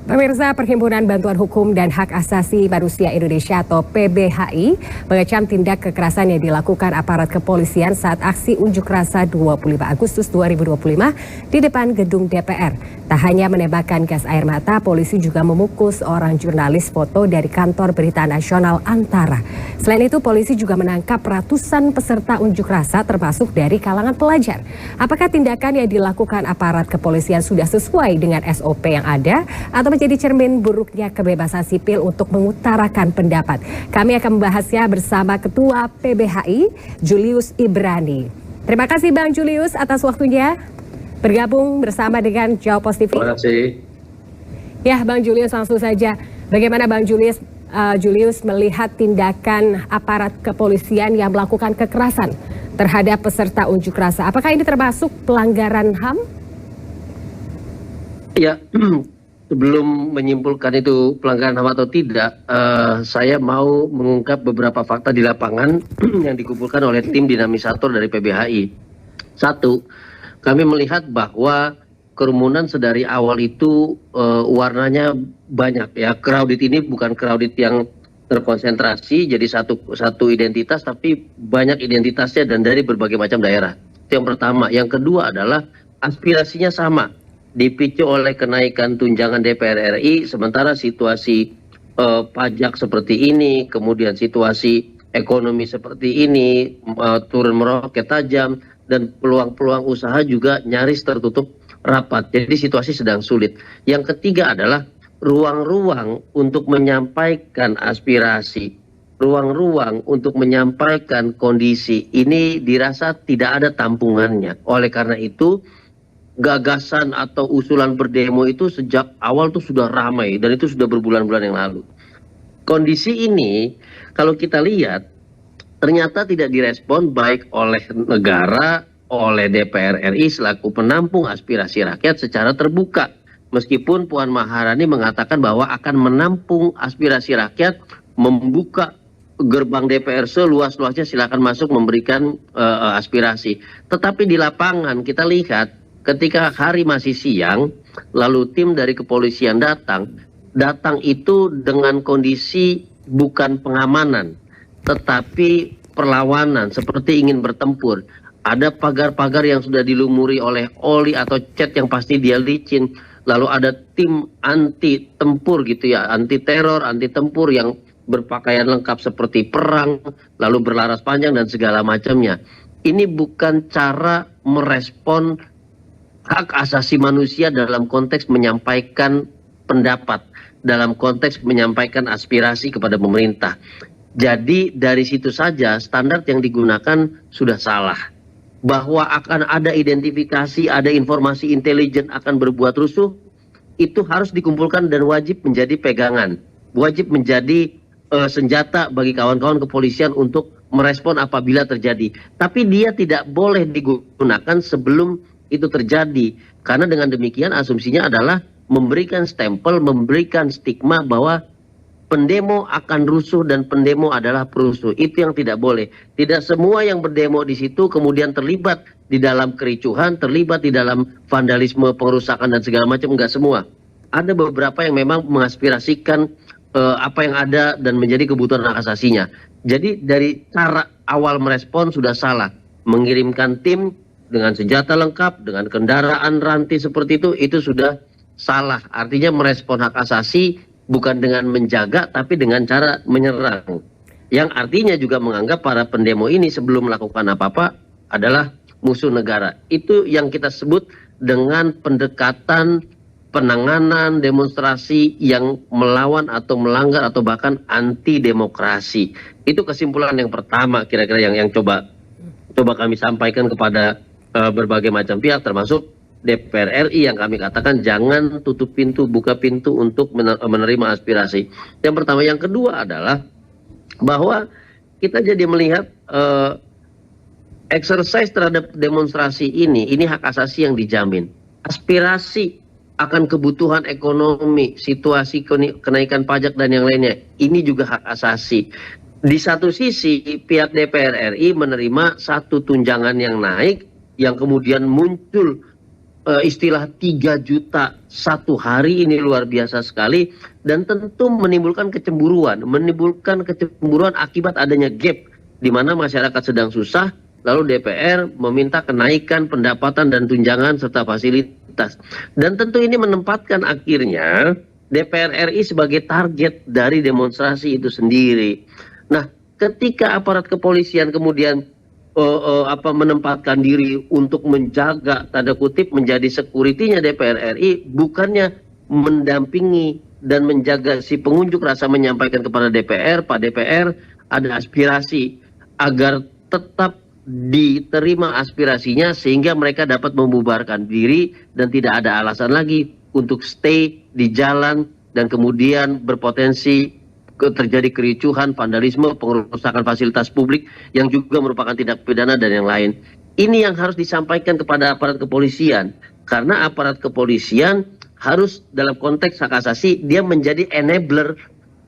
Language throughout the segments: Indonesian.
Pemirsa, Perhimpunan Bantuan Hukum dan Hak Asasi Manusia Indonesia atau PBHI mengecam tindak kekerasan yang dilakukan aparat kepolisian saat aksi unjuk rasa 25 Agustus 2025 di depan gedung DPR. Tak hanya menembakkan gas air mata, polisi juga memukul seorang jurnalis foto dari kantor berita nasional Antara. Selain itu, polisi juga menangkap ratusan peserta unjuk rasa termasuk dari kalangan pelajar. Apakah tindakan yang dilakukan aparat kepolisian sudah sesuai dengan SOP yang ada atau menjadi cermin buruknya kebebasan sipil untuk mengutarakan pendapat? Kami akan membahasnya bersama Ketua PBHI, Julius Ibrani. Terima kasih Bang Julius atas waktunya bergabung bersama dengan Jawa Post TV. Terima kasih. Ya, Bang Julius, langsung saja. Bagaimana Bang Julius melihat tindakan aparat kepolisian yang melakukan kekerasan terhadap peserta unjuk rasa? Apakah ini termasuk pelanggaran HAM? Ya, sebelum menyimpulkan itu pelanggaran HAM atau tidak, saya mau mengungkap beberapa fakta di lapangan yang dikumpulkan oleh tim dinamisator dari PBHI. Satu, kami melihat bahwa kerumunan sedari awal itu warnanya banyak ya. Crowded ini bukan crowded yang terkonsentrasi jadi satu identitas, tapi banyak identitasnya dan dari berbagai macam daerah. Itu yang pertama. Yang kedua adalah aspirasinya sama, dipicu oleh kenaikan tunjangan DPR RI, sementara situasi pajak seperti ini, kemudian situasi ekonomi seperti ini, turun meroket tajam, dan peluang-peluang usaha juga nyaris tertutup rapat. Jadi situasi sedang sulit. Yang ketiga adalah ruang-ruang untuk menyampaikan aspirasi, ruang-ruang untuk menyampaikan kondisi ini dirasa tidak ada tampungannya. Oleh karena itu, gagasan atau usulan berdemo itu sejak awal tuh sudah ramai dan itu sudah berbulan-bulan yang lalu. Kondisi ini kalau kita lihat ternyata tidak direspon baik oleh negara, oleh DPR RI selaku penampung aspirasi rakyat secara terbuka. Meskipun Puan Maharani mengatakan bahwa akan menampung aspirasi rakyat, membuka gerbang DPR seluas-luasnya, silakan masuk memberikan aspirasi. Tetapi di lapangan kita lihat ketika hari masih siang, lalu tim dari kepolisian datang itu dengan kondisi bukan pengamanan, tetapi perlawanan seperti ingin bertempur. Ada pagar-pagar yang sudah dilumuri oleh oli atau cat yang pasti dia licin. Lalu ada tim anti tempur gitu ya, anti teror, anti tempur yang berpakaian lengkap seperti perang, lalu berlaras panjang dan segala macamnya. Ini bukan cara merespon hak asasi manusia dalam konteks menyampaikan pendapat, dalam konteks menyampaikan aspirasi kepada pemerintah. Jadi dari situ saja standar yang digunakan sudah salah. Bahwa akan ada identifikasi, ada informasi intelijen akan berbuat rusuh, itu harus dikumpulkan dan wajib menjadi pegangan. Wajib menjadi senjata bagi kawan-kawan kepolisian untuk merespon apabila terjadi. Tapi dia tidak boleh digunakan sebelum itu terjadi. Karena dengan demikian asumsinya adalah memberikan stempel, memberikan stigma bahwa pendemo akan rusuh dan pendemo adalah perusuh. Itu yang tidak boleh. Tidak semua yang berdemo di situ kemudian terlibat di dalam kericuhan, terlibat di dalam vandalisme, pengerusakan dan segala macam. Enggak semua. Ada beberapa yang memang mengaspirasikan apa yang ada dan menjadi kebutuhan hak asasinya. Jadi dari cara awal merespon sudah salah. Mengirimkan tim dengan senjata lengkap, dengan kendaraan ranti seperti itu sudah salah. Artinya merespon hak asasi bukan dengan menjaga, tapi dengan cara menyerang. Yang artinya juga menganggap para pendemo ini sebelum melakukan apa-apa adalah musuh negara. Itu yang kita sebut dengan pendekatan penanganan demonstrasi yang melawan atau melanggar atau bahkan anti demokrasi. Itu kesimpulan yang pertama kira-kira yang coba kami sampaikan kepada berbagai macam pihak termasuk DPR RI yang kami katakan jangan tutup pintu, buka pintu untuk menerima aspirasi. Yang pertama. Yang kedua adalah bahwa kita jadi melihat exercise terhadap demonstrasi ini hak asasi yang dijamin. Aspirasi akan kebutuhan ekonomi, situasi kenaikan pajak dan yang lainnya, ini juga hak asasi. Di satu sisi pihak DPR RI menerima satu tunjangan yang naik, yang kemudian muncul istilah 3 juta satu hari ini luar biasa sekali, dan tentu menimbulkan kecemburuan akibat adanya gap di mana masyarakat sedang susah, lalu DPR meminta kenaikan pendapatan dan tunjangan serta fasilitas. Dan tentu ini menempatkan akhirnya DPR RI sebagai target dari demonstrasi itu sendiri. Nah, ketika aparat kepolisian kemudian menempatkan diri untuk menjaga, tanda kutip, menjadi security-nya DPR RI, bukannya mendampingi dan menjaga si pengunjuk rasa menyampaikan kepada DPR, Pak DPR, ada aspirasi agar tetap diterima aspirasinya sehingga mereka dapat membubarkan diri dan tidak ada alasan lagi untuk stay di jalan dan kemudian berpotensi terjadi kericuhan, vandalisme, pengerusakan fasilitas publik yang juga merupakan tindak pidana dan yang lain. Ini yang harus disampaikan kepada aparat kepolisian, karena aparat kepolisian harus dalam konteks hak asasi dia menjadi enabler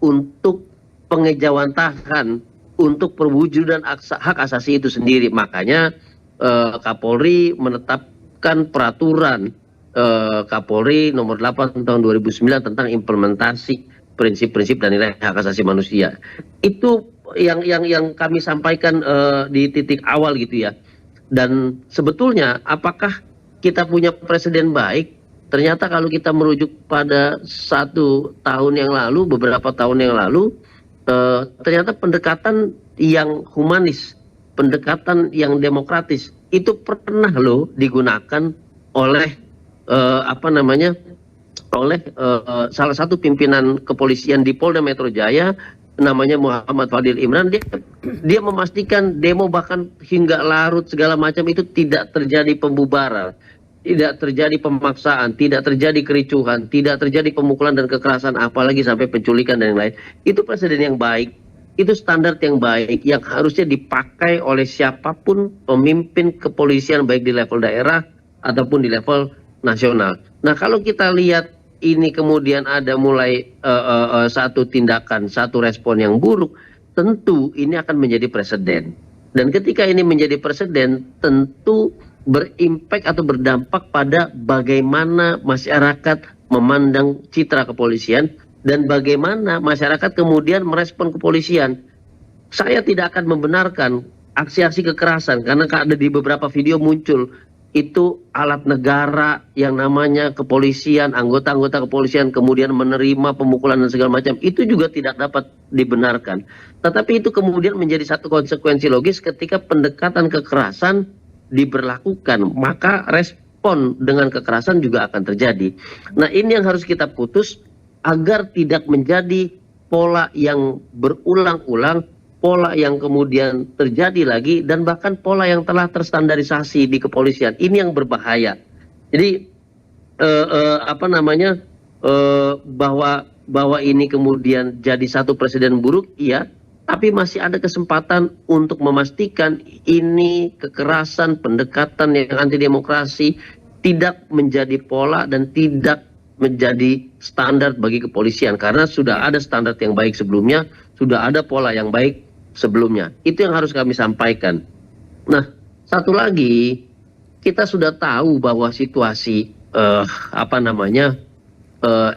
untuk pengejawantahan, untuk perwujudan hak asasi itu sendiri. Makanya Kapolri menetapkan peraturan Kapolri nomor 8 tahun 2009 tentang implementasi prinsip-prinsip dan nilai hak asasi manusia. Itu yang kami sampaikan di titik awal gitu ya. Dan sebetulnya apakah kita punya presiden baik? Ternyata kalau kita merujuk pada 1 tahun yang lalu, beberapa tahun yang lalu, ternyata pendekatan yang humanis, pendekatan yang demokratis itu pernah loh digunakan oleh oleh salah satu pimpinan kepolisian di Polda Metro Jaya, namanya Muhammad Fadil Imran. Dia memastikan demo bahkan hingga larut segala macam itu tidak terjadi pembubaran, tidak terjadi pemaksaan, tidak terjadi kericuhan, tidak terjadi pemukulan dan kekerasan, apalagi sampai penculikan dan yang lain. Itu presiden yang baik, itu standar yang baik yang harusnya dipakai oleh siapapun pemimpin kepolisian baik di level daerah ataupun di level nasional. Nah, kalau kita lihat ini kemudian ada mulai satu tindakan, satu respon yang buruk, tentu ini akan menjadi presiden. Dan ketika ini menjadi presiden, tentu berimpact atau berdampak pada bagaimana masyarakat memandang citra kepolisian dan bagaimana masyarakat kemudian merespon kepolisian. Saya tidak akan membenarkan aksi-aksi kekerasan, karena ada di beberapa video muncul itu alat negara yang namanya kepolisian, anggota-anggota kepolisian kemudian menerima pemukulan dan segala macam, itu juga tidak dapat dibenarkan. Tetapi itu kemudian menjadi satu konsekuensi logis ketika pendekatan kekerasan diberlakukan, maka respon dengan kekerasan juga akan terjadi. Nah, ini yang harus kita putus agar tidak menjadi pola yang berulang-ulang, pola yang kemudian terjadi lagi, dan bahkan pola yang telah terstandarisasi di kepolisian. Ini yang berbahaya. Jadi bahwa ini kemudian jadi satu presiden buruk, iya, tapi masih ada kesempatan untuk memastikan ini kekerasan, pendekatan yang anti demokrasi tidak menjadi pola dan tidak menjadi standar bagi kepolisian, karena sudah ada standar yang baik sebelumnya, sudah ada pola yang baik sebelumnya. Itu yang harus kami sampaikan. Nah, satu lagi, kita sudah tahu bahwa situasi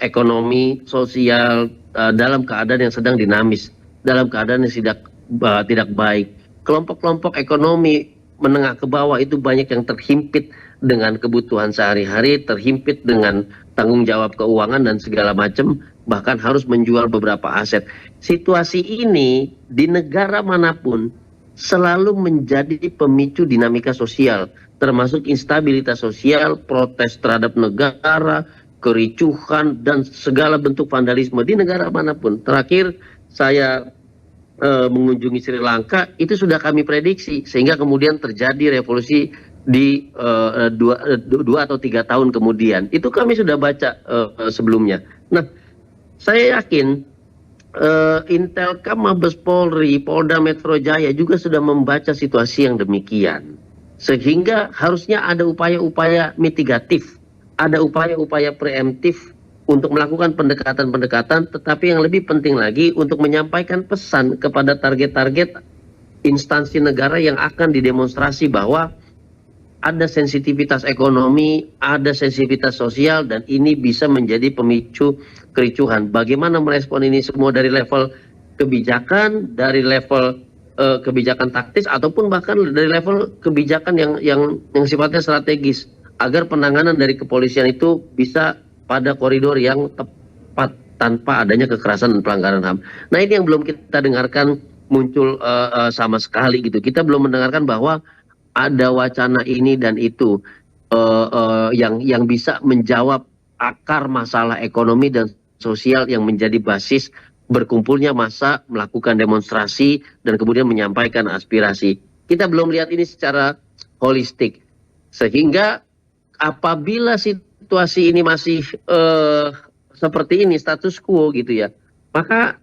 ekonomi sosial dalam keadaan yang sedang dinamis, dalam keadaan yang tidak baik. Kelompok-kelompok ekonomi menengah ke bawah itu banyak yang terhimpit dengan kebutuhan sehari-hari, terhimpit dengan tanggung jawab keuangan dan segala macam, bahkan harus menjual beberapa aset. Situasi ini di negara manapun selalu menjadi pemicu dinamika sosial, termasuk instabilitas sosial, protes terhadap negara, kericuhan, dan segala bentuk vandalisme di negara manapun. Terakhir saya mengunjungi Sri Lanka, itu sudah kami prediksi, sehingga kemudian terjadi revolusi di 2 atau 3 tahun kemudian. Itu kami sudah baca sebelumnya. Nah, saya yakin Intelkam, Mabes Polri, Polda Metro Jaya juga sudah membaca situasi yang demikian. Sehingga harusnya ada upaya-upaya mitigatif, ada upaya-upaya preemptif untuk melakukan pendekatan-pendekatan, tetapi yang lebih penting lagi untuk menyampaikan pesan kepada target-target instansi negara yang akan didemonstrasi bahwa ada sensitivitas ekonomi, ada sensitivitas sosial, dan ini bisa menjadi pemicu kericuhan. Bagaimana merespon ini semua dari level kebijakan, dari level kebijakan taktis, ataupun bahkan dari level kebijakan yang sifatnya strategis, agar penanganan dari kepolisian itu bisa pada koridor yang tepat tanpa adanya kekerasan dan pelanggaran HAM. Nah, ini yang belum kita dengarkan muncul sama sekali gitu. Kita belum mendengarkan bahwa ada wacana ini dan itu yang bisa menjawab akar masalah ekonomi dan sosial yang menjadi basis berkumpulnya massa melakukan demonstrasi dan kemudian menyampaikan aspirasi. Kita belum lihat ini secara holistik, sehingga apabila situasi ini masih seperti ini, status quo gitu ya, maka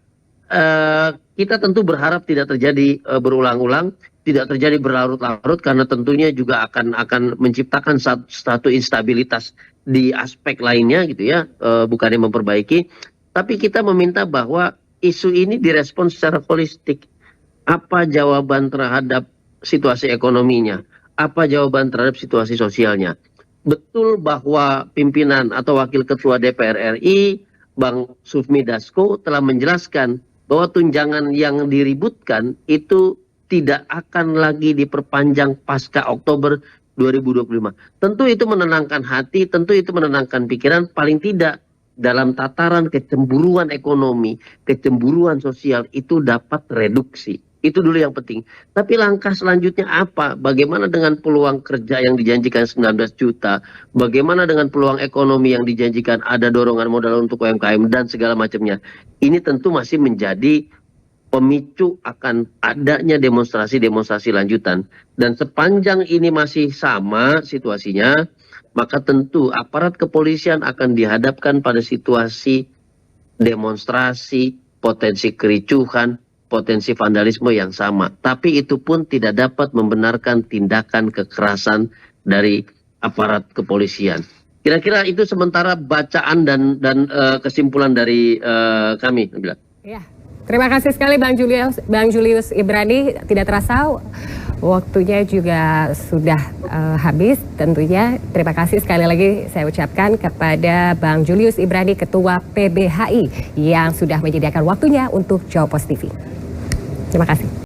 kita tentu berharap tidak terjadi berulang-ulang, tidak terjadi berlarut-larut, karena tentunya juga akan menciptakan satu instabilitas di aspek lainnya gitu ya, bukannya memperbaiki. Tapi kita meminta bahwa isu ini direspon secara holistik. Apa jawaban terhadap situasi ekonominya? Apa jawaban terhadap situasi sosialnya? Betul bahwa pimpinan atau wakil ketua DPR RI, Bang Sufmi Dasko, telah menjelaskan bahwa tunjangan yang diributkan itu tidak akan lagi diperpanjang pasca Oktober 2025. Tentu itu menenangkan hati, tentu itu menenangkan pikiran, paling tidak dalam tataran kecemburuan ekonomi, kecemburuan sosial itu dapat reduksi. Itu dulu yang penting. Tapi langkah selanjutnya apa? Bagaimana dengan peluang kerja yang dijanjikan 19 juta? Bagaimana dengan peluang ekonomi yang dijanjikan ada dorongan modal untuk UMKM dan segala macamnya? Ini tentu masih menjadi pemicu akan adanya demonstrasi-demonstrasi lanjutan. Dan sepanjang ini masih sama situasinya, maka tentu aparat kepolisian akan dihadapkan pada situasi demonstrasi, potensi kericuhan, potensi vandalisme yang sama. Tapi itu pun tidak dapat membenarkan tindakan kekerasan dari aparat kepolisian. Kira-kira itu sementara bacaan dan kesimpulan dari kami. Ya, terima kasih sekali Bang Julius Ibrani. Tidak terasa waktunya juga sudah habis tentunya. Terima kasih sekali lagi saya ucapkan kepada Bang Julius Ibrani, Ketua PBHI, yang sudah menyediakan waktunya untuk Jawab Pos TV. Terima kasih.